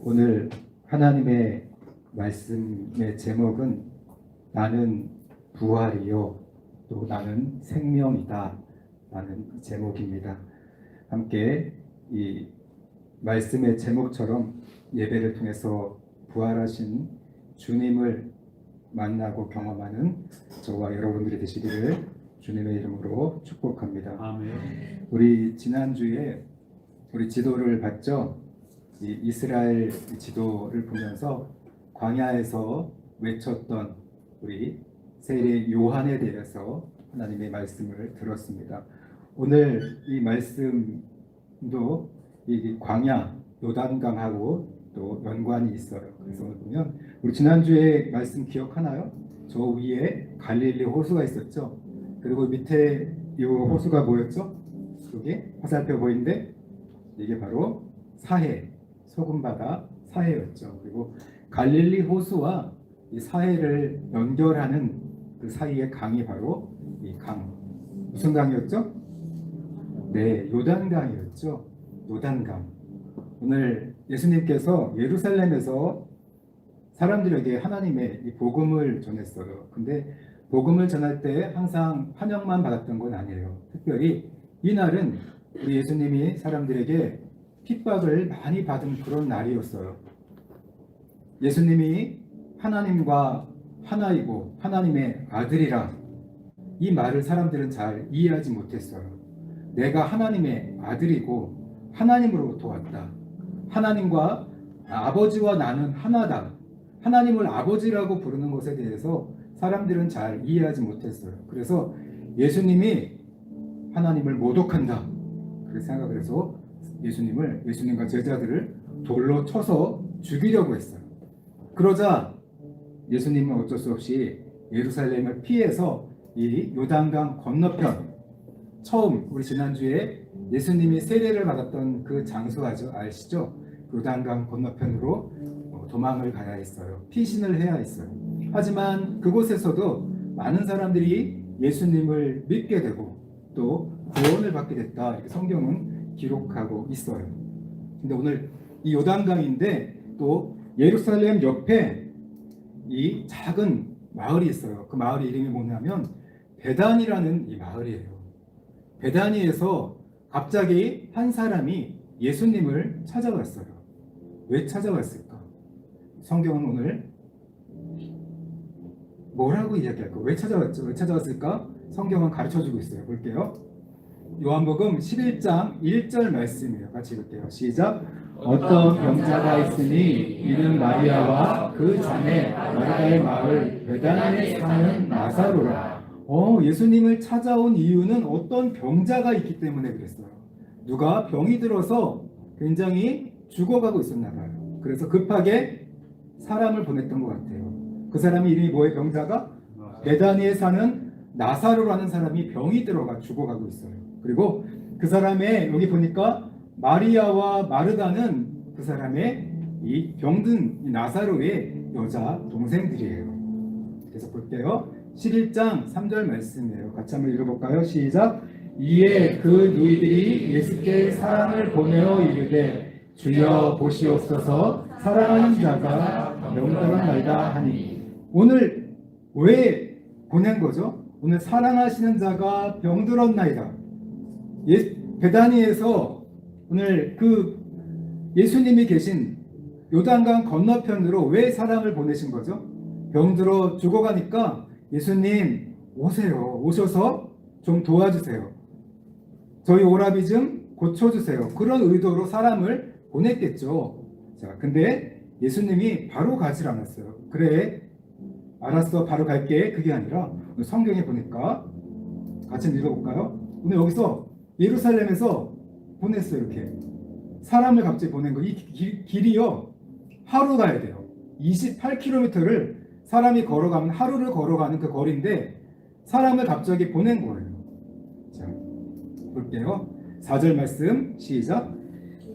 오늘 하나님의 말씀의 제목은 나는 부활이요 또 나는 생명이다 라는 제목입니다. 함께 이 말씀의 제목처럼 예배를 통해서 부활하신 주님을 만나고 경험하는 저와 여러분들이 되시기를 주님의 이름으로 축복합니다. 아멘. 우리 지난주에 우리 지도를 봤죠? 이 이스라엘 지도를 보면서 광야에서 외쳤던 우리 세례 요한에 대해서 하나님의 말씀을 들었습니다. 오늘 이 말씀도 이 광야 요단강하고 또 연관이 있어요. 그래서 오늘 보면 우리 지난주에 말씀 기억하나요? 저 위에 갈릴리 호수가 있었죠. 그리고 밑에 이 호수가 뭐였죠? 그게 화살표 보이는데 이게 바로 사해, 소금바다 사해였죠. 그리고 갈릴리 호수와 이 사해를 연결하는 그 사이의 강이 바로 이 강, 무슨 강이었죠? 네, 요단강이었죠. 요단강. 오늘 예수님께서 예루살렘에서 사람들에게 하나님의 이 복음을 전했어요. 근데 복음을 전할 때 항상 환영만 받았던 건 아니에요. 특별히 이날은 우리 예수님이 사람들에게 핍박을 많이 받은 그런 날이었어요. 예수님이 하나님과 하나이고 하나님의 아들이라 이 말을 사람들은 잘 이해하지 못했어요. 내가 하나님의 아들이고 하나님으로부터 왔다. 하나님과 아버지와 나는 하나다. 하나님을 아버지라고 부르는 것에 대해서 사람들은 잘 이해하지 못했어요. 그래서 예수님이 하나님을 모독한다. 그렇게 생각을 해서 예수님과 제자들을 돌로 쳐서 죽이려고 했어요. 그러자 예수님은 어쩔 수 없이 예루살렘을 피해서 이 요단강 건너편, 처음 우리 지난주에 예수님이 세례를 받았던 그 장소 아시죠? 요단강 건너편으로 도망을 가야 했어요. 피신을 해야 했어요. 하지만 그곳에서도 많은 사람들이 예수님을 믿게 되고 또 구원을 받게 됐다. 이렇게 성경은 기록하고 있어요. 근데 오늘 이 요단강인데 또 예루살렘 옆에 이 작은 마을이 있어요. 그 마을 이름이 뭐냐면 베단이라는 이 마을이에요. 베다니에서 갑자기 한 사람이 예수님을 찾아왔어요. 왜 찾아왔을까? 성경은 오늘 뭐라고 이야기할까? 왜 찾아왔죠? 왜 찾아왔을까? 성경은 가르쳐주고 있어요. 볼게요. 요한복음 11장 1절 말씀이에요. 같이 읽을게요. 시작. 어떤 병자가 있으니 이는 마리아와 그 자매 마르다의 마을 베다니에 사는 나사로라. 예수님을 찾아온 이유는 어떤 병자가 있기 때문에 그랬어요. 누가 병이 들어서 굉장히 죽어가고 있었나 봐요. 그래서 급하게 사람을 보냈던 것 같아요. 그 사람이 이름이 뭐예요? 병자가? 베다니에 사는 나사로라는 사람이 병이 들어가 죽어가고 있어요. 그리고 그 사람의 여기 보니까 마리아와 마르다는 그 사람의 이 병든 이 나사로의 여자 동생들이에요. 그래서 볼게요. 11장 3절 말씀이에요. 같이 한번 읽어볼까요? 시작. 이에 그 누이들이 예수께 사랑을 보내어 이르되 주여 보시옵소서 사랑하는 자가 명령하나이다 하니. 오늘 왜 보낸 거죠? 오늘 사랑하시는 자가 병들었나이다. 베다니에서 오늘 그 예수님이 계신 요단강 건너편으로 왜 사람을 보내신 거죠? 병들어 죽어가니까 예수님 오세요. 오셔서 좀 도와주세요. 저희 오라비 좀 고쳐주세요. 그런 의도로 사람을 보냈겠죠. 자, 근데 예수님이 바로 가질 않았어요. 그래, 알았어, 바로 갈게. 그게 아니라 성경에 보니까 같이 읽어볼까요? 오늘 여기서 예루살렘에서 보냈어요. 이렇게 사람을 갑자기 보낸 거. 이 길이요 하루 가야 돼요. 28km를 사람이 걸어가면 하루를 걸어가는 그 거리인데 사람을 갑자기 보낸 거예요. 자, 볼게요. 4절 말씀 시작.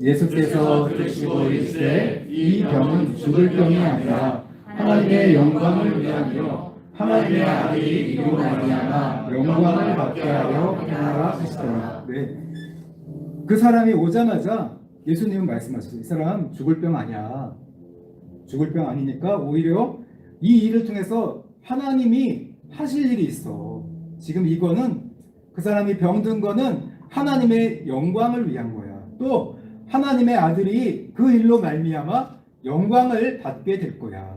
예수께서 드시고 이르시되 이 병은 죽을 병이 아니라 하나님의 영광을 위하여 하나님의 아들이 이로 말미암아 영광을 받게 하려 행하라 하시더라. 네. 그 사람이 오자마자 예수님은 말씀하셨어요. 이 사람 죽을 병 아니야. 죽을 병 아니니까 오히려 이 일을 통해서 하나님이 하실 일이 있어. 지금 이거는 그 사람이 병든 거는 하나님의 영광을 위한 거야. 또 하나님의 아들이 그 일로 말미암아 영광을 받게 될 거야.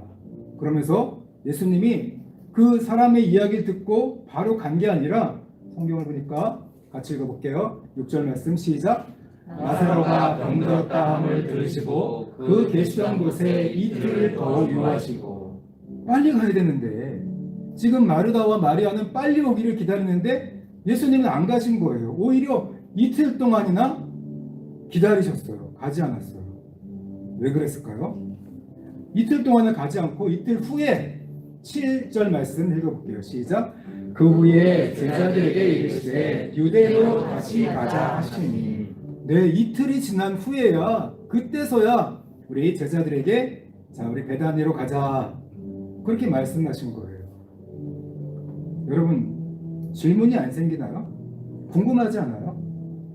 그러면서 예수님이 그 사람의 이야기를 듣고 바로 간 게 아니라 성경을 보니까 같이 읽어볼게요. 6절 말씀 시작. 나사로가 병들었다 함을 들으시고 그 계시던 곳에 이틀을 더 유하시고. 빨리 가야 되는데 지금 마르다와 마리아는 빨리 오기를 기다리는데 예수님은 안 가신 거예요. 오히려 이틀 동안이나 기다리셨어요. 가지 않았어요. 왜 그랬을까요? 이틀 동안은 가지 않고 이틀 후에 7절 말씀 읽어볼게요. 시작. 그 후에 제자들에게 이르시되 유대로 다시 가자 하시니. 네, 이틀이 지난 후에야 그때서야 우리 제자들에게 자 우리 베다니로 가자 그렇게 말씀하신 거예요. 여러분 질문이 안 생기나요? 궁금하지 않아요?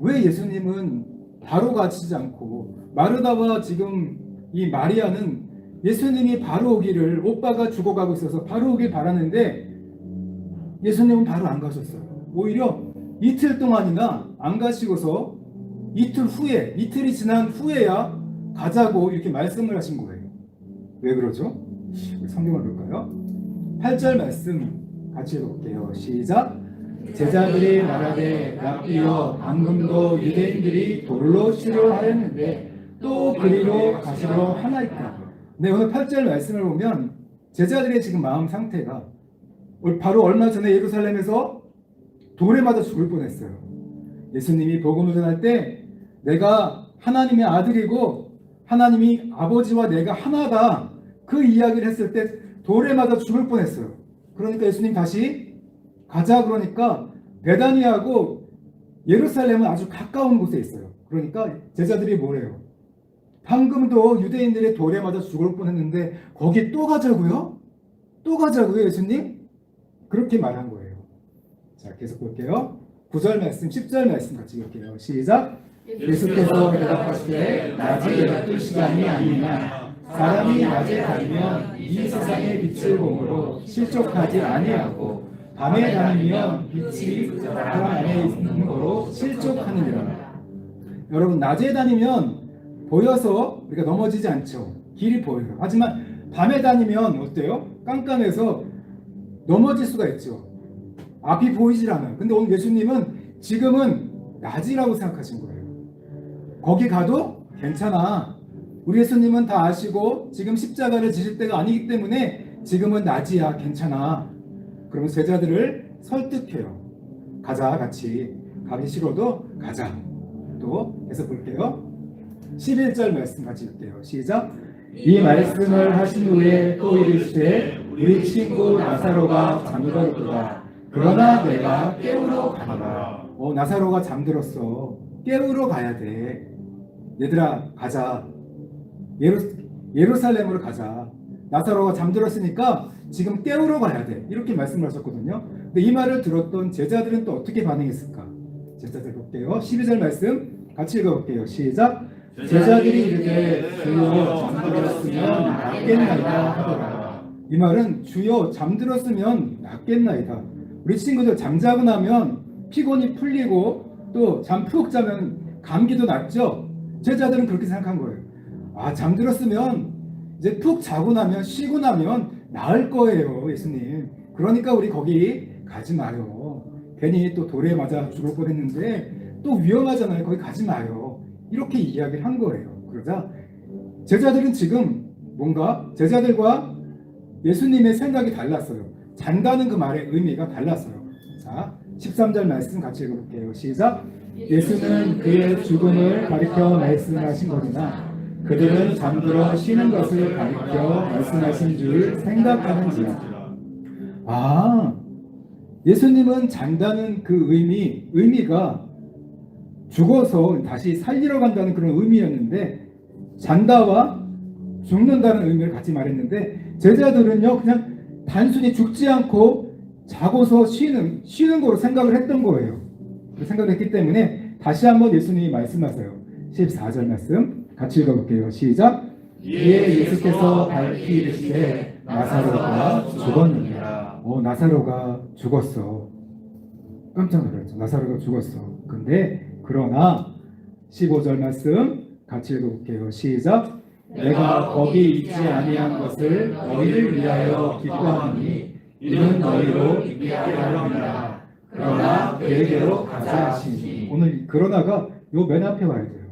왜 예수님은 바로 가시지 않고 마르다와 지금 이 마리아는 예수님이 바로 오기를 오빠가 죽어가고 있어서 바로 오길 바라는데 예수님은 바로 안 가셨어요. 오히려 이틀 동안이나 안 가시고서 이틀 후에 이틀이 지난 후에야 가자고 이렇게 말씀을 하신 거예요. 왜 그러죠? 성경을 볼까요? 8절 말씀 같이 읽어볼게요. 시작. 제자들이 말하되 랍비여 방금도 유대인들이 돌로 치려 하였는데 또 그리로 가시려 하나이까. 네, 오늘 8절 말씀을 보면 제자들의 지금 마음 상태가 바로 얼마 전에 예루살렘에서 돌에 맞아 죽을 뻔했어요. 예수님이 복음을 전할 때 내가 하나님의 아들이고 하나님이 아버지와 내가 하나다 그 이야기를 했을 때 돌에 맞아 죽을 뻔했어요. 그러니까 예수님 다시 가자 그러니까 베다니하고 예루살렘은 아주 가까운 곳에 있어요. 그러니까 제자들이 뭐래요? 방금도 유대인들의 돌에 맞아 죽을 뻔했는데 거기 또 가자고요? 또 가자고요 예수님? 그렇게 말한 거예요. 자 계속 볼게요. 9절 말씀 10절 말씀 같이 볼게요. 시작. 예수께서 대답하시되 낮이 열두 시간이 아니냐 사람이 낮에 다니면 이 세상의 빛을 보므로 실족하지 아니하고 밤에 다니면 빛이 사람 안에 있는 거로 실족하느니라. 여러분 낮에 다니면 보여서 우리가 넘어지지 않죠. 길이 보여요. 하지만 밤에 다니면 어때요? 깜깜해서 넘어질 수가 있죠. 앞이 보이질 않아요. 근데 오늘 예수님은 지금은 낮이라고 생각하신 거예요. 거기 가도 괜찮아. 우리 예수님은 다 아시고 지금 십자가를 지실 때가 아니기 때문에 지금은 낮이야. 괜찮아. 그러면 제자들을 설득해요. 가자 같이. 가기 싫어도 가자. 또 계속 볼게요. 11절 말씀 같이 볼게요. 시작. 이 말씀을 하신 후에 또 이르시되 우리 친구 나사로가 잠들었도다. 그러나 내가 깨우러 가노라. 나사로가 잠들었어. 깨우러 가야 돼. 얘들아 가자. 예루살렘으로 가자. 나사로가 잠들었으니까 지금 깨우러 가야 돼. 이렇게 말씀을 하셨거든요. 근데 이 말을 들었던 제자들은 또 어떻게 반응했을까? 제자들 볼게요. 12절 말씀 같이 읽어볼게요. 시작. 제자들이 이르되 주여 잠들었으면 낫겠나이다 하더라. 이 말은 주여 잠들었으면 낫겠나이다. 우리 친구들 잠자고 나면 피곤이 풀리고 또 잠 푹 자면 감기도 낫죠. 제자들은 그렇게 생각한 거예요. 아 잠들었으면 이제 푹 자고 나면 쉬고 나면 나을 거예요 예수님. 그러니까 우리 거기 가지 마요. 괜히 또 돌에 맞아 죽을 뻔했는데 또 위험하잖아요. 거기 가지 마요. 이렇게 이야기를 한 거예요. 그러자 제자들은 지금 뭔가 제자들과 예수님의 생각이 달랐어요. 잔다는 그 말의 의미가 달랐어요. 자 13절 말씀 같이 읽어볼게요. 시작. 예수는 그의 죽음을 가리켜 말씀하신 거니나 그들은 잠들어 쉬는 것을 가리켜 말씀하신 줄 생각하는지라. 아, 예수님은 잔다는 그 의미가 죽어서 다시 살리러 간다는 그런 의미였는데 잔다와 죽는다는 의미를 같이 말했는데 제자들은요 그냥 단순히 죽지 않고 자고서 쉬는 거로 생각을 했던 거예요. 생각을 했기 때문에 다시 한번 예수님이 말씀하세요. 14절 말씀 같이 읽어볼게요. 시작. 이에 예수께서 밝히 이르시되 나사로가 죽었느니라. 나사로가 죽었어. 깜짝 놀랐죠. 나사로가 죽었어. 근데 그러나 15절 말씀 같이 읽어볼게요. 시작. 내가 거기 있지 아니한 것을 너희를 위하여 기뻐하니 이는 너희로 있게 하려 함이라. 그러나 그에게로 가자 하시니. 오늘 그러나가 요 맨 앞에 와야 돼요.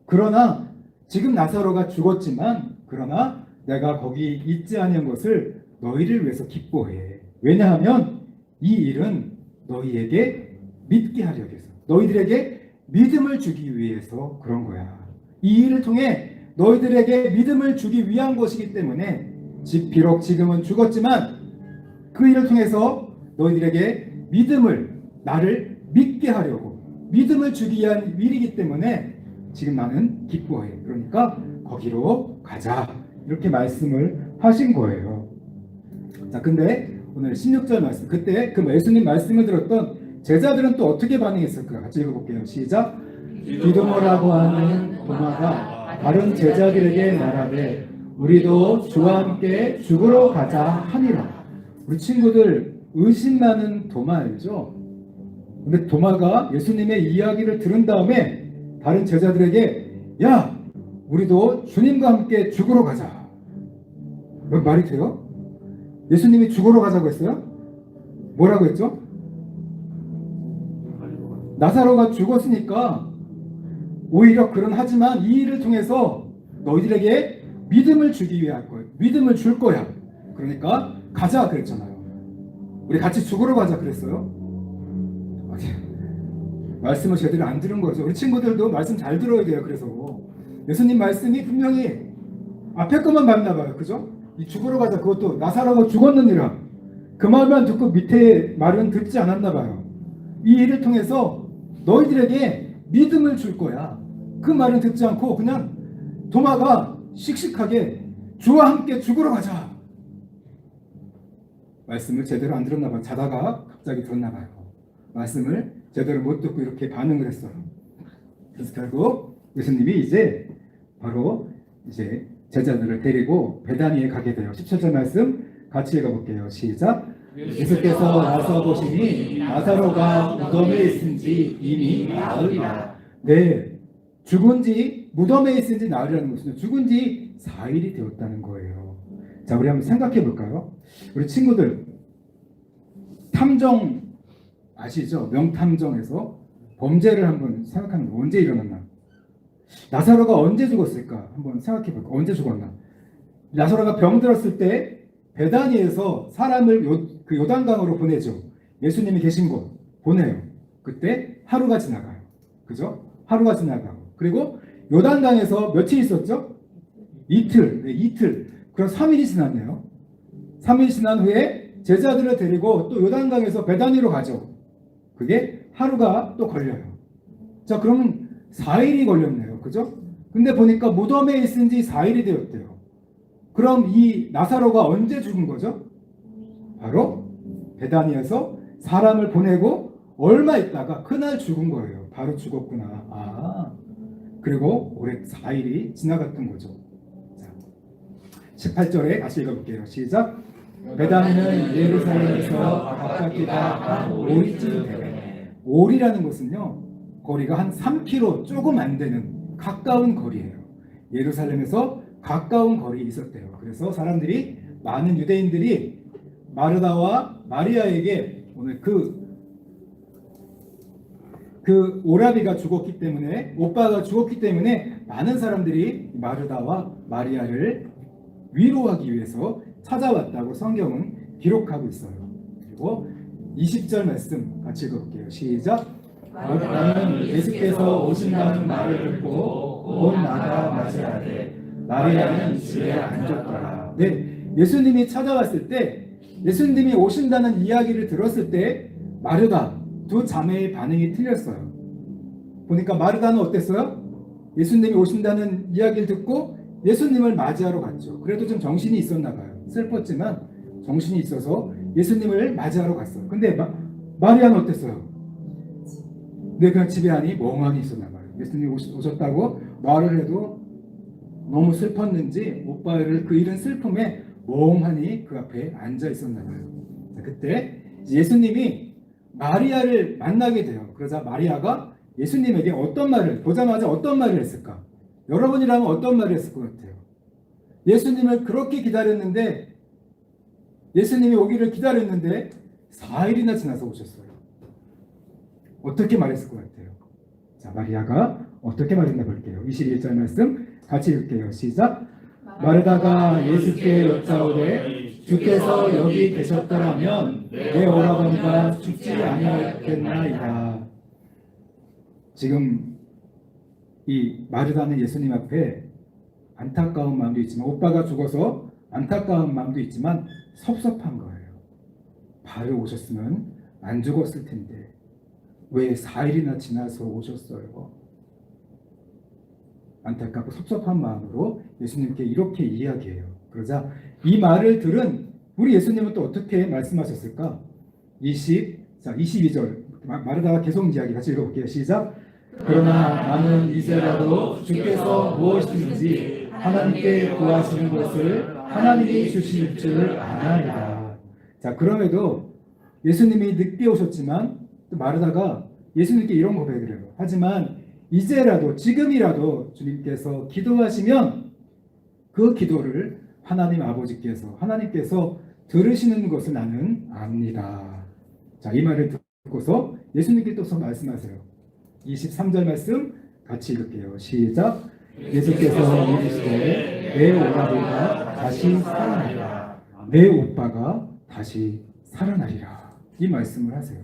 그러나 지금 나사로가 죽었지만 그러나 내가 거기 있지 아니한 것을 너희를 위해서 기뻐해. 왜냐하면 이 일은 너희에게 믿게 하려 해서 너희들에게 믿음을 주기 위해서 그런 거야. 이 일을 통해 너희들에게 믿음을 주기 위한 것이기 때문에 비록 지금은 죽었지만 그 일을 통해서 너희들에게 믿음을 나를 믿게 하려고 믿음을 주기 위한 일이기 때문에 지금 나는 기뻐해. 그러니까 거기로 가자. 이렇게 말씀을 하신 거예요. 자, 근데 오늘 16절 말씀. 그때 그 예수님 말씀을 들었던 제자들은 또 어떻게 반응했을까? 같이 읽어볼게요. 시작. 디도모라고 하는 도마가 다른 제자들에게 말하되 우리도 주와 함께 죽으러 가자 하니라. 우리 친구들 의심 많은 도마 알죠? 근데 도마가 예수님의 이야기를 들은 다음에 다른 제자들에게 야, 우리도 주님과 함께 죽으러 가자. 말이 돼요? 예수님이 죽으러 가자고 했어요? 뭐라고 했죠? 나사로가 죽었으니까 오히려 하지만 이 일을 통해서 너희들에게 믿음을 주기 위할 거예요. 믿음을 줄 거야. 그러니까 가자 그랬잖아요. 우리 같이 죽으러 가자 그랬어요. 말씀을 제대로 안 들은 거죠. 우리 친구들도 말씀 잘 들어야 돼요. 그래서 예수님 말씀이 분명히 앞에 것만 맞나 봐요. 그죠? 이 죽으러 가자 그것도 나사로가 죽었느니라. 그 말만 듣고 밑에 말은 듣지 않았나 봐요. 이 일을 통해서 너희들에게 믿음을 줄 거야. 그 말은 듣지 않고 그냥 도마가 씩씩하게 주와 함께 죽으러 가자. 말씀을 제대로 안 들었나 봐요. 자다가 갑자기 들었나 봐요. 말씀을 제대로 못 듣고 이렇게 반응을 했어요. 그래서 결국 예수님이 바로 제자들을 데리고 베다니에 가게 돼요. 17절 말씀 같이 읽어볼게요. 시작. 예수께서 나서 보시니 나사로가 무덤에 있은지 이미 나으리라. 네, 죽은 지 무덤에 있은지 나으리라는 것은요, 죽은 지 4일이 되었다는 거예요. 자, 우리 한번 생각해 볼까요? 우리 친구들 탐정 아시죠? 명탐정에서 범죄를 한번 생각하면 언제 일어났나? 나사로가 언제 죽었을까? 한번 생각해 볼까? 언제 죽었나? 나사로가 병들었을 때 베다니에서 사람을 요단강으로 보내죠. 예수님이 계신 곳 보내요. 그때 하루가 지나가요. 그죠? 하루가 지나가고 그리고 요단강에서 며칠 있었죠? 이틀. 네, 이틀. 그럼 3일이 지났네요. 3일 지난 후에 제자들을 데리고 또 요단강에서 베다니로 가죠. 그게 하루가 또 걸려요. 자, 그러면 4일이 걸렸네요. 그죠? 근데 보니까 무덤에 있은 지 4일이 되었대요. 그럼 이 나사로가 언제 죽은 거죠? 바로 베다니에서 사람을 보내고 얼마 있다가 그날 죽은 거예요. 바로 죽었구나. 그리고 올해 4일이 지나갔던 거죠. 자, 18절에 다시 읽어볼게요. 시작. 베다니는 예루살렘에서 가깝기가 한 5리쯤 되네. 5리라는 것은요, 거리가 한 3km 조금 안 되는 가까운 거리예요. 예루살렘에서 가까운 거리에 있었대요. 그래서 사람들이, 많은 유대인들이 마르다와 마리아에게 오늘 그 오라비가 죽었기 때문에, 오빠가 죽었기 때문에 많은 사람들이 마르다와 마리아를 위로하기 위해서 찾아왔다고 성경은 기록하고 있어요. 그리고 20절 말씀 같이 읽어볼게요. 시작. 마르다는 예수께서 오신다는 말을 듣고 온 나가 맞이하되 마리아는 집에 앉았더라. 네, 예수님이 찾아왔을 때, 예수님이 오신다는 이야기를 들었을 때 마르다 두 자매의 반응이 틀렸어요. 보니까 마르다는 어땠어요? 예수님이 오신다는 이야기를 듣고 예수님을 맞이하러 갔죠. 그래도 좀 정신이 있었나 봐요. 슬펐지만 정신이 있어서 예수님을 맞이하러 갔어요. 근데 마리아는 어땠어요? 네, 그냥 집에 안이 멍하니 있었나 봐요. 예수님이 오셨다고 말을 해도 너무 슬펐는지 오빠를 그 이런 슬픔에 멍하니 그 앞에 앉아 있었나 봐요. 그때 예수님이 마리아를 만나게 돼요. 그러자 마리아가 예수님에게 어떤 말을, 보자마자 어떤 말을 했을까? 여러분이라면 어떤 말을 했을 것 같아요? 예수님을 그렇게 기다렸는데, 예수님이 오기를 기다렸는데 4일이나 지나서 오셨어요. 어떻게 말했을 것 같아요? 자, 마리아가 어떻게 말했나 볼게요. 21절 말씀 같이 읽을게요. 시작. 마르다가 예수께 여짜오되 주께서 여기 계셨더라면 내 오라버니가 죽지 아니하였겠나이다. 지금 이 마르다는 예수님 앞에 안타까운 마음도 있지만, 오빠가 죽어서 안타까운 마음도 있지만 섭섭한 거예요. 바로 오셨으면 안 죽었을 텐데 왜 4일이나 지나서 오셨어요? 안타깝고 섭섭한 마음으로 예수님께 이렇게 이야기해요. 그러자 이 말을 들은 우리 예수님은 또 어떻게 말씀하셨을까? 22절 마르다가 계속 이야기 같이 읽어볼게요. 시작. 그러나 나는 이제라도 주께서 무엇인지 하나님께 구하시는 것을 하나님이 주실 줄 아나이다. 자, 그럼에도 예수님이 늦게 오셨지만 또 마르다가 예수님께 이런 고백을 해요. 하지만 이제라도, 지금이라도 주님께서 기도하시면 그 기도를 하나님 아버지께서, 하나님께서 들으시는 것을 나는 압니다. 자, 이 말을 듣고서 예수님께 또서 말씀하세요. 23절 말씀 같이 읽을게요. 시작. 예수께서 이르시되 내 오라버니가 다시 살아나리라. 내 오빠가 다시 살아나리라. 이 말씀을 하세요.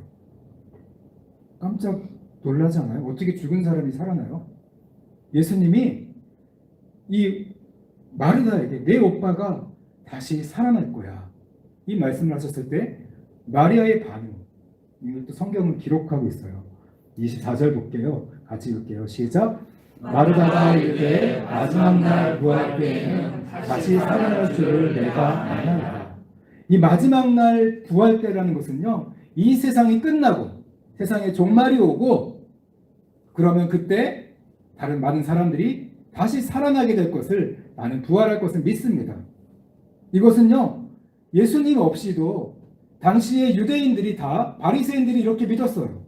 깜짝 놀라지 않아요? 어떻게 죽은 사람이 살아나요? 예수님이 이 마르다에게 내 오빠가 다시 살아날 거야, 이 말씀을 하셨을 때 마리아의 반응, 이것도 성경은 기록하고 있어요. 24절 볼게요. 같이 읽을게요. 시작. 마르다가 이르되 마지막 날 부활 때에는 다시 살아날 줄을 내가 아나이다. 이 마지막 날 부활 때라는 것은요, 이 세상이 끝나고 세상에 종말이 오고 그러면 그때 다른 많은 사람들이 다시 살아나게 될 것을, 나는 부활할 것을 믿습니다. 이것은요, 예수님 없이도 당시의 유대인들이 다, 바리새인들이 이렇게 믿었어요.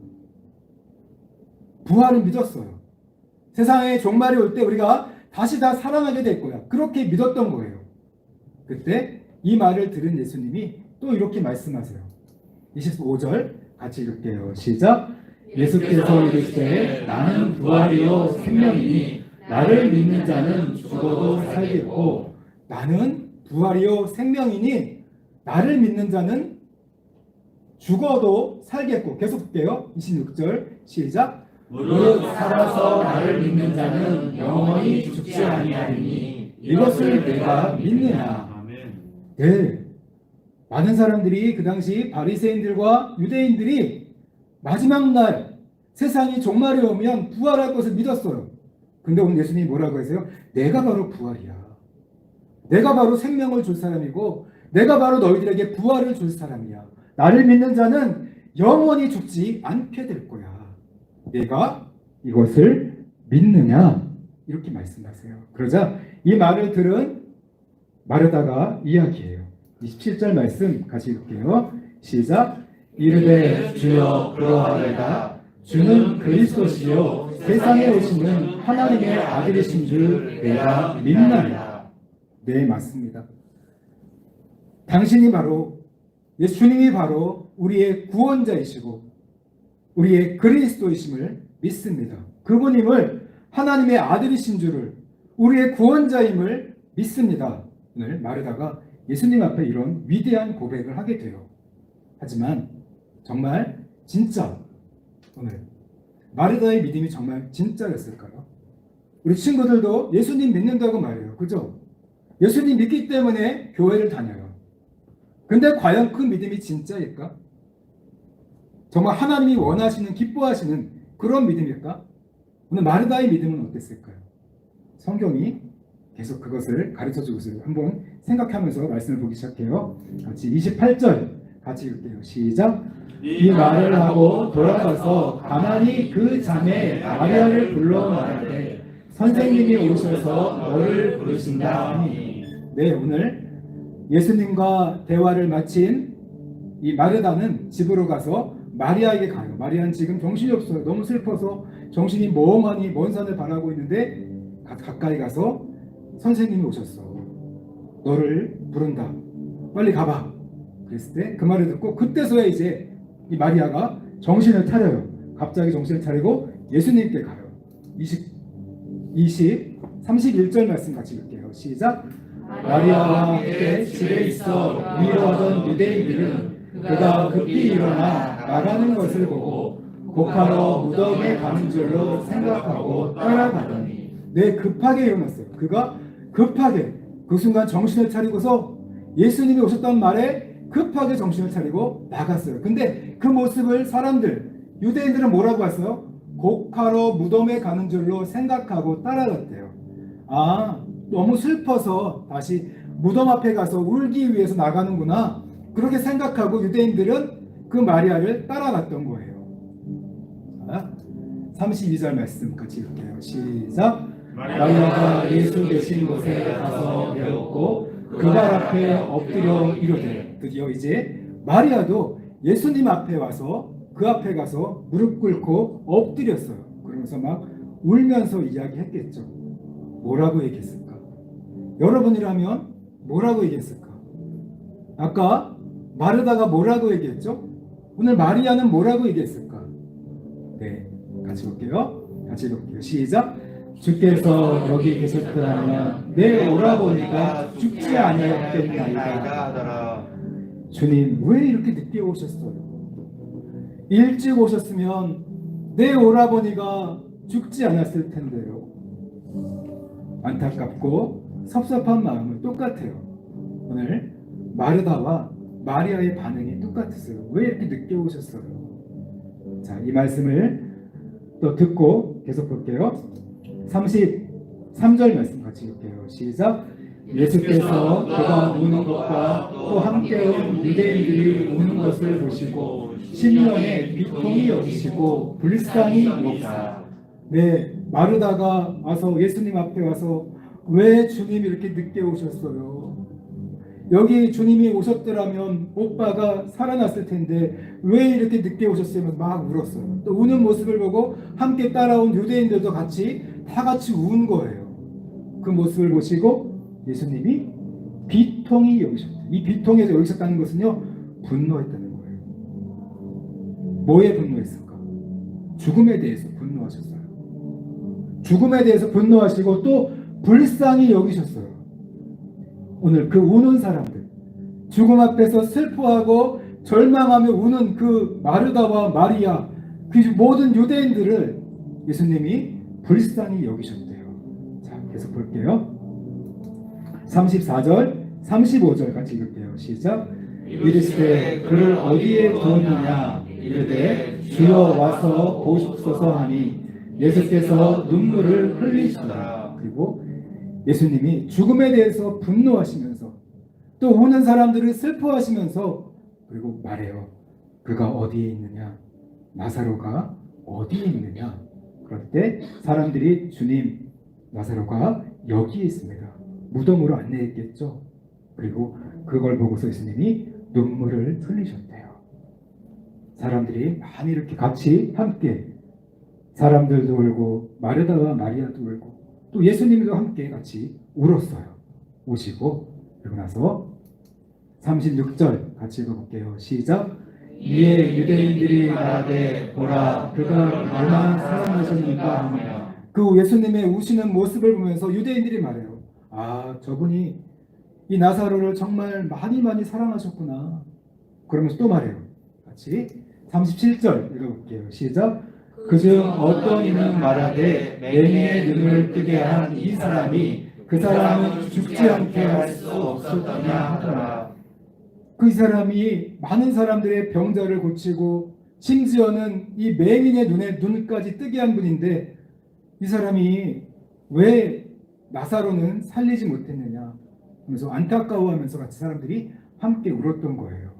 부활을 믿었어요. 세상에 종말이 올 때 우리가 다시 다 살아나게 될 거야, 그렇게 믿었던 거예요. 그때 이 말을 들은 예수님이 또 이렇게 말씀하세요. 25절 같이 읽을게요. 시작. 예수께서 이르시되 나는 부활이요 생명이니 나를 믿는 자는 죽어도 살겠고, 나는 부활이요 생명이니 나를 믿는 자는 죽어도 살겠고. 계속 볼게요. 26절 시작. 무릇 살아서 나를 믿는 자는 영원히 죽지 아니하리니 이것을 내가 믿느냐. 네, 많은 사람들이 그 당시 바리새인들과 유대인들이 마지막 날 세상이 종말이 오면 부활할 것을 믿었어요. 근데 오늘 예수님이 뭐라고 하세요? 내가 바로 부활이야. 내가 바로 생명을 줄 사람이고 내가 바로 너희들에게 부활을 줄 사람이야. 나를 믿는 자는 영원히 죽지 않게 될 거야. 내가 이것을 믿느냐? 이렇게 말씀하세요. 그러자 이 말을 들은 마르다가 이야기해요. 27절 말씀 같이 읽을게요. 시작. 이르되 주여 그러하리이다. 주는 그리스도시요 세상에 오시는 하나님의 아들이신 줄 내가 믿나이다. 네, 맞습니다. 당신이 바로, 예수님이 바로 우리의 구원자이시고 우리의 그리스도이심을 믿습니다. 그분임을, 하나님의 아들이신 줄을, 우리의 구원자임을 믿습니다. 오늘 마르다가 예수님 앞에 이런 위대한 고백을 하게 돼요. 하지만 정말 진짜 오늘 마르다의 믿음이 정말 진짜였을까요? 우리 친구들도 예수님 믿는다고 말해요. 그죠? 예수님 믿기 때문에 교회를 다녀요. 근데 과연 그 믿음이 진짜일까? 정말 하나님이 원하시는, 기뻐하시는 그런 믿음일까? 오늘 마르다의 믿음은 어땠을까요? 성경이 계속 그것을 가르쳐주고 있어요. 한번 생각하면서 말씀을 보기 시작해요. 같이 28절 같이 읽을게요. 시작. 이 말을 하고 돌아가서 가만히 그 자매 마리아를 불러 말하되 선생님이 오셔서 너를 부르신다 하니. 네, 오늘 예수님과 대화를 마친 이 마르다는 집으로 가서 마리아에게 가요. 마리아는 지금 정신이 없어요. 너무 슬퍼서 정신이 멍하니 먼 산을 바라고 있는데 가까이 가서 선생님이 오셨어. 너를 부른다. 빨리 가봐. 그랬을 때 그 말을 듣고 그때서야 이제 이 마리아가 정신을 차려요. 갑자기 정신을 차리고 예수님께 가요. 31절 말씀 같이 읽을게요. 시작. 마리아와 함께 집에 있어 위로하던 유대인들은 그가 급히 일어나 나가는 것을 보고 곡하러 무덤에 가는 줄로 생각하고 따라가더니. 네, 급하게 일어났어요. 그가 급하게 그 순간 정신을 차리고서 예수님이 오셨다는 말에 급하게 정신을 차리고 나갔어요. 근데 그 모습을 유대인들은 뭐라고 했어요? 곡하러 무덤에 가는 줄로 생각하고 따라갔대요. 아, 너무 슬퍼서 다시 무덤 앞에 가서 울기 위해서 나가는구나. 그렇게 생각하고 유대인들은 그 마리아를 따라갔던 거예요. 32절 말씀 같이 읽을게요. 시작. 마리아가 예수 계신 곳에 가서 배웠고 그 발 앞에 엎드려 이르되. 드디어 이제 마리아도 예수님 앞에 와서 그 앞에 가서 무릎 꿇고 엎드렸어요. 그러면서 막 울면서 이야기했겠죠. 뭐라고 얘기했을까? 여러분이라면 뭐라고 얘기했을까? 아까 마르다가 뭐라고 얘기했죠? 오늘 마리아는 뭐라고 얘기했을까? 네, 같이 볼게요. 시작. 주께서 여기 계셨더라면 내 오라버니가 죽지 아니하였겠나이다 하더라. 주님 왜 이렇게 늦게 오셨어요? 일찍 오셨으면 내 오라버니가 죽지 않았을 텐데요. 안타깝고 섭섭한 마음은 똑같아요. 오늘 마르다와 마리아의 반응이 똑같았어요. 왜 이렇게 늦게 오셨어요? 자, 이 말씀을 또 듣고 계속 볼게요. 33절 말씀 같이 읽게요. 시작. 예수께서 그가 우는 것과 또 함께 온 유대인들이 우는 것을 보시고 심령에 비통이 여기시고 불쌍히 여기사. 네, 마르다가 와서 예수님 앞에 와서 왜 주님이 이렇게 늦게 오셨어요? 여기 주님이 오셨더라면 오빠가 살아났을 텐데 왜 이렇게 늦게 오셨으면 막 울었어요. 또 우는 모습을 보고 함께 따라온 유대인들도 다 같이 운 거예요. 그 모습을 보시고 예수님이 비통이 여기셨대요. 이 비통에서 여기셨다는 것은요, 분노했다는 거예요. 뭐에 분노했을까? 죽음에 대해서 분노하셨어요. 죽음에 대해서 분노하시고 또 불쌍히 여기셨어요. 오늘 그 우는 사람들, 죽음 앞에서 슬퍼하고 절망하며 우는 그 마르다와 마리아, 그 모든 유대인들을 예수님이 불쌍히 여기셨대요. 자, 계속 볼게요. 34절, 35절 같이 읽을게요. 시작. 이르시되 그를 어디에 두었느냐 이르되 주여 와서 보십소서 하니 예수께서 눈물을 흘리시더라. 그리고 예수님이 죽음에 대해서 분노하시면서 또 우는 사람들을 슬퍼하시면서 그리고 말해요. 그가 어디에 있느냐? 나사로가 어디에 있느냐? 그럴 때 사람들이 주님, 나사로가 여기에 있습니다. 무덤으로 안내했겠죠. 그리고 그걸 보고서 예수님이 눈물을 흘리셨대요. 사람들이 많이 이렇게 같이 함께 사람들도 울고 마르다와 마리아도 울고 또 예수님도 함께 같이 울었어요. 우시고 그리고 나서 36절 같이 읽어볼게요. 시작. 이에 유대인들이 말하되 보라 그가 얼마나 사랑하셨는가 하며. 그 예수님의 우시는 모습을 보면서 유대인들이 말해요. 아, 저분이 이 나사로를 정말 많이 사랑하셨구나. 그러면서 또 말해요. 같이 37절 읽어볼게요. 시작. 그중 어떤 이는 말하되 맹인의 눈을 뜨게 한 이 사람이 그 사람은 죽지 않게 할 수 없었느냐 하더라. 그 사람이 많은 사람들의 병자를 고치고 심지어는 이 맹인의 눈까지 뜨게 한 분인데 이 사람이 왜 나사로는 살리지 못했느냐 하면서 안타까워하면서 같이 사람들이 함께 울었던 거예요.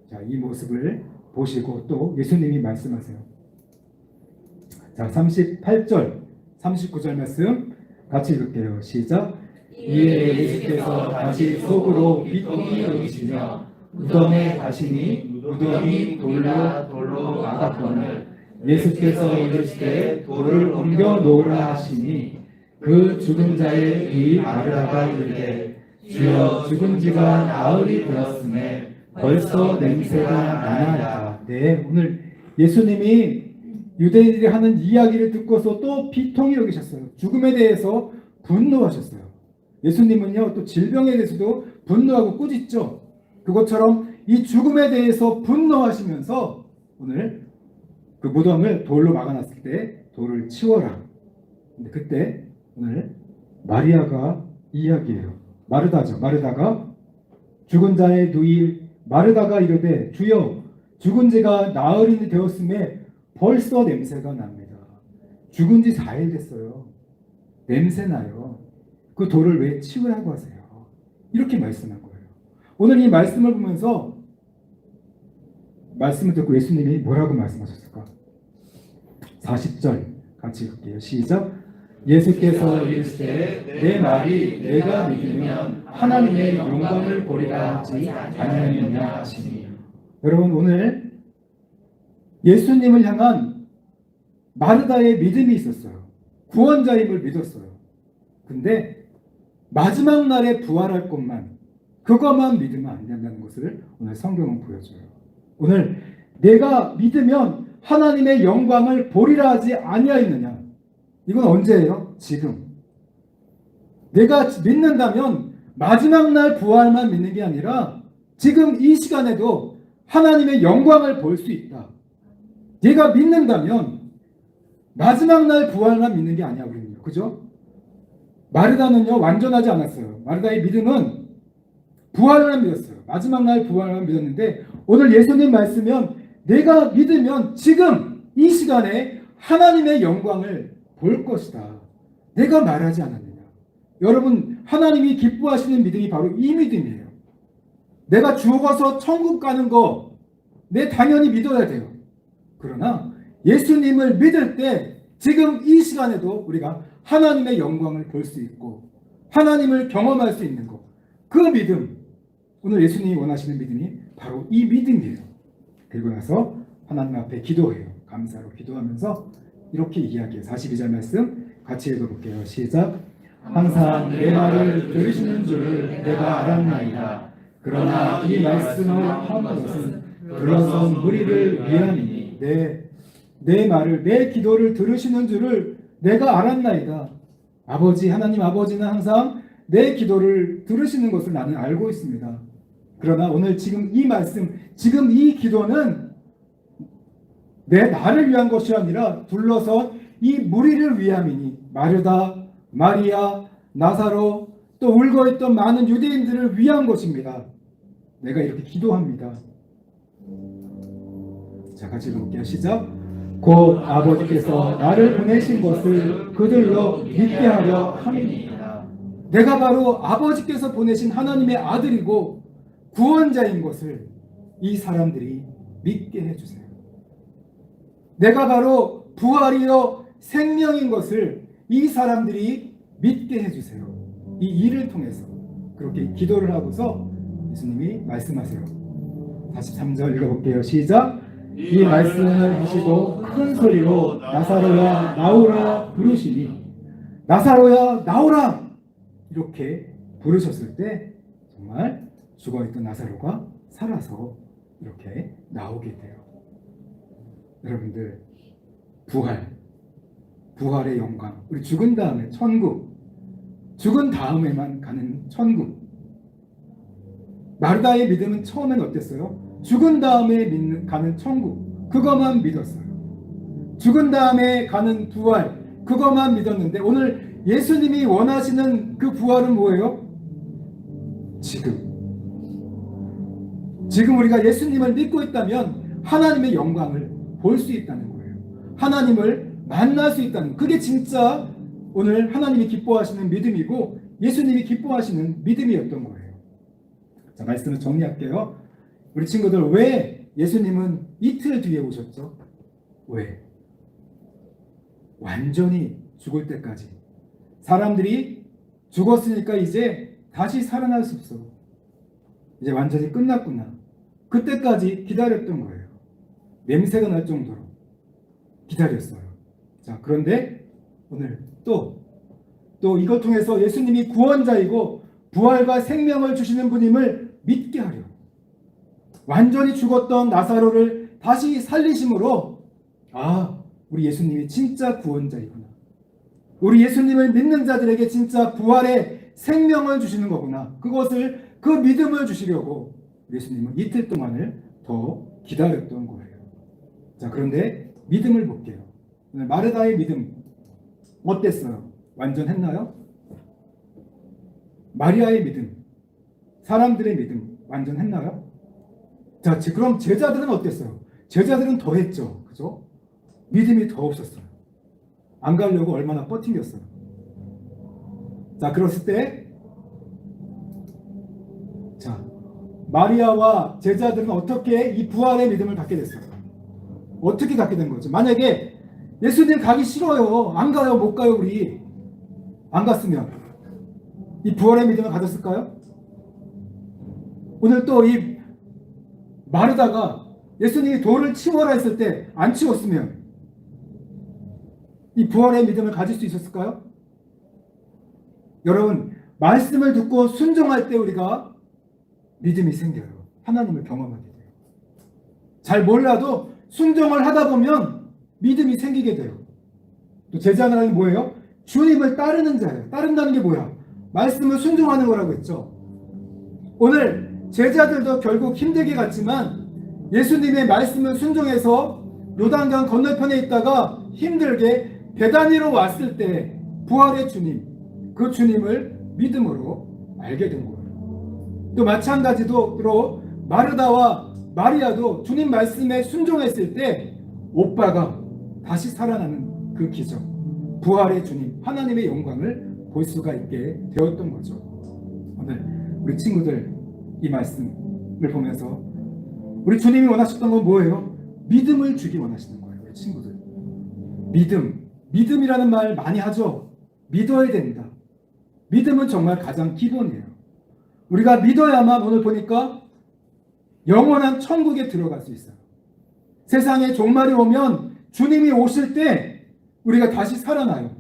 자, 이 모습을 보시고 또 예수님이 말씀하세요. 자, 38절, 39절 말씀 같이 읽을게요. 시작. 이에 예수께서 다시 속으로 비통히 여기시며 무덤에 가시니 무덤이 돌로 막았거늘 예수께서 이르시되 돌을 옮겨 놓으라 하시니 그 죽은 자의 이 마르다가 이르되 주여 죽은 지가 나흘이 되었으매 벌써 냄새가 나나이다. 네, 오늘 예수님이 유대인들이 하는 이야기를 듣고서 또 비통히 여기셨어요. 죽음에 대해서 분노하셨어요. 예수님은요, 또 질병에 대해서도 분노하고 꾸짖죠. 그것처럼 이 죽음에 대해서 분노하시면서 오늘 그 무덤을 돌로 막아놨을 때 돌을 치워라. 근데 그때 오늘 마리아가 이야기해요. 마르다죠. 마르다가 죽은 자의 누이 마르다가 이르되 주여 죽은 지가 나흘이 되었음에 벌써 냄새가 납니다. 죽은 지 4일 됐어요. 냄새 나요. 그 돌을 왜 치우라고 하세요? 이렇게 말씀한 거예요. 오늘 이 말씀을 보면서 말씀을 듣고 예수님이 뭐라고 말씀하셨을까? 40절 같이 읽을게요. 시작. 예수께서 이르시되 내 말이 내가 믿으면 하나님의 영광을 보리라 하지 아니하느냐 하시니. 여러분 오늘 예수님을 향한 마르다의 믿음이 있었어요. 구원자임을 믿었어요. 근데 마지막 날에 부활할 것만 그것만 믿으면 안 된다는 것을 오늘 성경은 보여줘요. 오늘 내가 믿으면 하나님의 영광을 보리라 하지 아니하였느냐. 이건 언제예요? 지금. 내가 믿는다면 마지막 날 부활만 믿는 게 아니라 지금 이 시간에도 하나님의 영광을 볼 수 있다. 내가 믿는다면 마지막 날 부활만 믿는 게 아니야 우리는요. 그죠? 마르다는요 완전하지 않았어요. 마르다의 믿음은 부활만 믿었어요. 마지막 날 부활만 믿었는데 오늘 예수님 말씀은 내가 믿으면 지금 이 시간에 하나님의 영광을 볼 것이다. 내가 말하지 않았느냐. 여러분 하나님이 기뻐하시는 믿음이 바로 이 믿음이에요. 내가 죽어서 천국 가는 거 내 당연히 믿어야 돼요. 그러나 예수님을 믿을 때 지금 이 시간에도 우리가 하나님의 영광을 볼 수 있고 하나님을 경험할 수 있는 것, 그 믿음, 오늘 예수님이 원하시는 믿음이 바로 이 믿음이에요. 그리고 나서 하나님 앞에 기도해요. 감사로 기도하면서 이렇게 이야기해요. 42절 말씀 같이 읽어볼게요. 시작. 항상 내 말을 들으시는 줄을 내가 알았나이다. 그러나 이 말씀을 한 것은 들어선 무리를 위함이니 내 말을 내 기도를 들으시는 줄을 내가 알았나이다. 아버지 하나님 아버지는 항상 내 기도를 들으시는 것을 나는 알고 있습니다. 그러나 오늘 지금 이 말씀 지금 이 기도는 나를 위한 것이 아니라 둘러서 이 무리를 위함이니 마르다, 마리아, 나사로 또 울고있던 많은 유대인들을 위한 것입니다. 내가 이렇게 기도합니다. 자 같이 읽어볼게요. 시작. 곧 아버지께서 나를 보내신 것을 그들로 믿게 하려 함이니이다. 내가 바로 아버지께서 보내신 하나님의 아들이고 구원자인 것을 이 사람들이 믿게 해주세요. 내가 바로 부활이요 생명인 것을 이 사람들이 믿게 해주세요. 이 일을 통해서 그렇게 기도를 하고서 예수님이 말씀하세요. 43절 읽어볼게요. 시작. 이 말씀을 하시고 큰 소리로 나사로야 나오라 부르시니 나사로야 나오라 이렇게 부르셨을 때 정말 죽어있던 나사로가 살아서 이렇게 나오게 돼요. 여러분들 부활의 영광, 우리 죽은 다음에 천국, 죽은 다음에만 가는 천국. 마르다의 믿음은 처음엔 어땠어요? 죽은 다음에 가는 천국, 그것만 믿었어요. 죽은 다음에 가는 부활, 그것만 믿었는데 오늘 예수님이 원하시는 그 부활은 뭐예요? 지금 우리가 예수님을 믿고 있다면 하나님의 영광을 볼 수 있다는 거예요. 하나님을 만날 수 있다는, 그게 진짜 오늘 하나님이 기뻐하시는 믿음이고 예수님이 기뻐하시는 믿음이었던 거예요. 자, 말씀을 정리할게요. 우리 친구들, 왜 예수님은 이틀 뒤에 오셨죠? 왜? 완전히 죽을 때까지. 사람들이 죽었으니까 이제 다시 살아날 수 없어. 이제 완전히 끝났구나. 그때까지 기다렸던 거예요. 냄새가 날 정도로 기다렸어요. 자, 그런데 오늘 또 이걸 통해서 예수님이 구원자이고 부활과 생명을 주시는 분임을 믿게 하려. 완전히 죽었던 나사로를 다시 살리심으로, 아, 우리 예수님이 진짜 구원자이구나. 우리 예수님을 믿는 자들에게 진짜 부활의 생명을 주시는 거구나. 그 믿음을 주시려고 예수님은 이틀 동안을 더 기다렸던 거예요. 자, 그런데 믿음을 볼게요. 오늘 마르다의 믿음 어땠어요? 완전했나요? 마리아의 믿음, 사람들의 믿음 완전했나요? 자, 그럼 제자들은 어땠어요? 제자들은 더 했죠. 그죠? 믿음이 더 없었어요. 안 가려고 얼마나 버팅겼어요. 자, 그랬을 때, 자, 마리아와 제자들은 어떻게 이 부활의 믿음을 갖게 됐어요? 어떻게 갖게 된 거죠? 만약에 예수님 가기 싫어요. 안 가요. 못 가요. 우리. 안 갔으면 이 부활의 믿음을 가졌을까요? 오늘 또 이 마르다가 예수님이 돌을 치워라 했을 때 안 치웠으면 이 부활의 믿음을 가질 수 있었을까요? 여러분, 말씀을 듣고 순종할 때 우리가 믿음이 생겨요. 하나님을 경험하게 돼요. 잘 몰라도 순종을 하다 보면 믿음이 생기게 돼요. 또 제자는 뭐예요? 주님을 따르는 자예요. 따른다는 게 뭐야? 말씀을 순종하는 거라고 했죠. 오늘 제자들도 결국 힘들게 갔지만 예수님의 말씀을 순종해서 요단강 건너편에 있다가 힘들게 베다니로 왔을 때 부활의 주님, 그 주님을 믿음으로 알게 된 거예요. 또 마찬가지로 마르다와 마리아도 주님 말씀에 순종했을 때 오빠가 다시 살아나는 그 기적, 부활의 주님, 하나님의 영광을 볼 수가 있게 되었던 거죠. 오늘 우리 친구들 이 말씀을 보면서 우리 주님이 원하셨던 건 뭐예요? 믿음을 주기 원하시는 거예요. 우리 친구들. 믿음이라는 말 많이 하죠. 믿어야 된다. 믿음은 정말 가장 기본이에요. 우리가 믿어야만 오늘 보니까 영원한 천국에 들어갈 수 있어요. 세상에 종말이 오면 주님이 오실 때 우리가 다시 살아나요.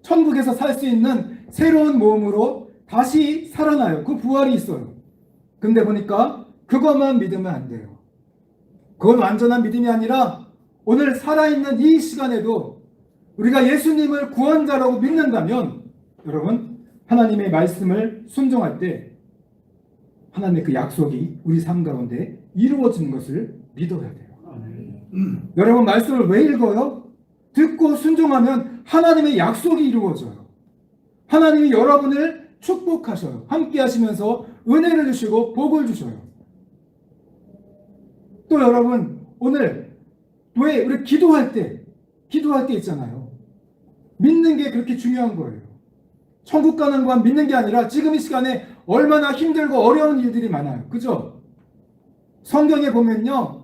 천국에서 살 수 있는 새로운 몸으로 다시 살아나요. 그 부활이 있어요. 근데 보니까 그것만 믿으면 안 돼요. 그건 완전한 믿음이 아니라 오늘 살아있는 이 시간에도 우리가 예수님을 구원자라고 믿는다면 여러분, 하나님의 말씀을 순종할 때 하나님의 그 약속이 우리 삶 가운데 이루어지는 것을 믿어야 돼요. 여러분, 말씀을 왜 읽어요? 듣고 순종하면 하나님의 약속이 이루어져요. 하나님이 여러분을 축복하셔요. 함께 하시면서 은혜를 주시고 복을 주셔요. 또 여러분, 오늘 왜 우리 기도할 때 있잖아요. 믿는 게 그렇게 중요한 거예요. 천국 가는 건 믿는 게 아니라 지금 이 시간에 얼마나 힘들고 어려운 일들이 많아요. 그죠? 성경에 보면요,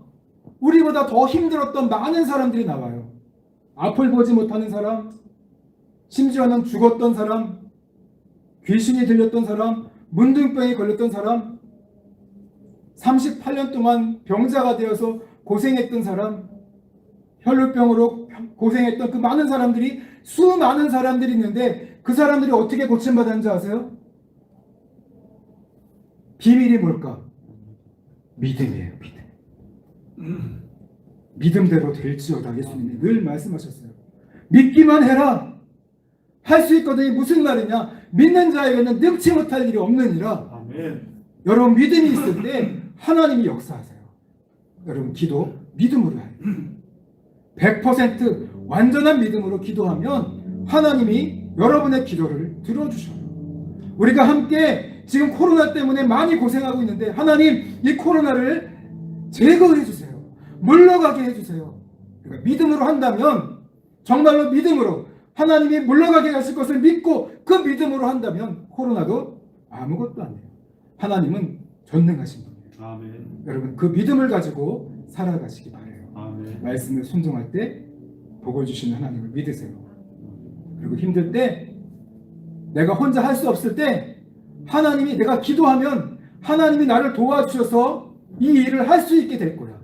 우리보다 더 힘들었던 많은 사람들이 나와요. 앞을 보지 못하는 사람, 심지어는 죽었던 사람, 귀신이 들렸던 사람, 문둥병에 걸렸던 사람, 38년 동안 병자가 되어서 고생했던 사람, 혈루병으로 고생했던 그 많은 사람들이, 수많은 사람들이 있는데 그 사람들이 어떻게 고침받았는지 아세요? 비밀이 뭘까? 믿음이에요. 믿음대로 될지어다. 예수님이 늘 말씀하셨어요. 믿기만 해라. 할 수 있거든요. 무슨 말이냐? 믿는 자에게는 능치 못할 일이 없느니라. 아멘. 여러분, 믿음이 있을 때 하나님이 역사하세요. 여러분, 기도 믿음으로 해요. 100% 완전한 믿음으로 기도하면 하나님이 여러분의 기도를 들어주셔요. 우리가 함께 지금 코로나 때문에 많이 고생하고 있는데 하나님, 이 코로나를 제거해 주세요. 물러가게 해주세요. 그러니까 믿음으로 한다면, 정말로 믿음으로 하나님이 물러가게 하실 것을 믿고 그 믿음으로 한다면 코로나도 아무것도 아니에요. 하나님은 전능하신 분이에요. 아멘. 여러분 그 믿음을 가지고 살아가시기 바래요. 아멘. 말씀을 순종할 때 복을 주시는 하나님을 믿으세요. 그리고 힘들 때 내가 혼자 할 수 없을 때 하나님이 내가 기도하면 하나님이 나를 도와주셔서 이 일을 할 수 있게 될 거야.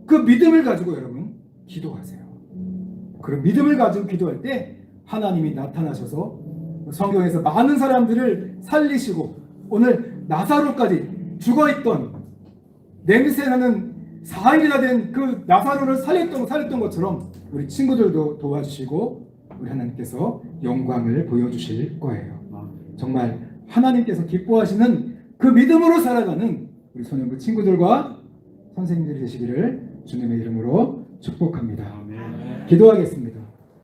그 믿음을 가지고 여러분 기도하세요. 그런 믿음을 가지고 기도할 때 하나님이 나타나셔서 성경에서 많은 사람들을 살리시고 오늘 나사로까지 죽어있던 냄새나는 4일이나 된 그 나사로를 살렸던 것처럼 우리 친구들도 도와주시고 우리 하나님께서 영광을 보여주실 거예요. 정말 하나님께서 기뻐하시는 그 믿음으로 살아가는 우리 소년부 친구들과 선생님들이 되시기를 주님의 이름으로 축복합니다. 아멘. 기도하겠습니다.